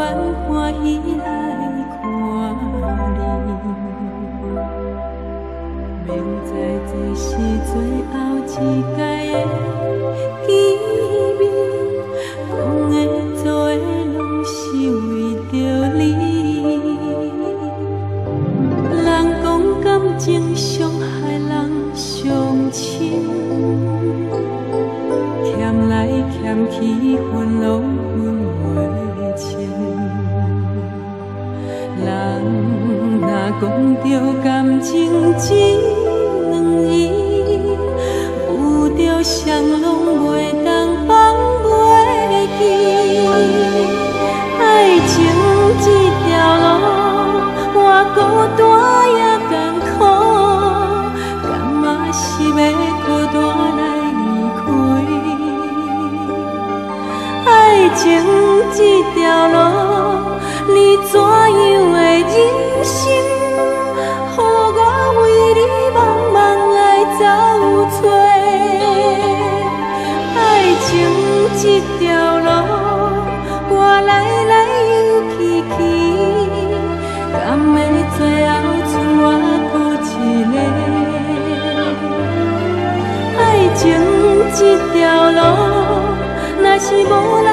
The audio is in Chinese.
愿欢喜来看你。明知这是最后一届的见面，讲的做的拢是为着你。人讲感情伤害人伤深，欠来欠去分拢分袂清。人若讲着感情只两字，有着谁拢袂当放袂记。爱情这条路，我孤单也艰苦，甘嘛是要孤单来离开？爱情这条路，你怎样的人生，予我为你茫茫来走找？爱情这条路，我来来又去去，甘会最后剩我孤一个？爱情这条路，若是无人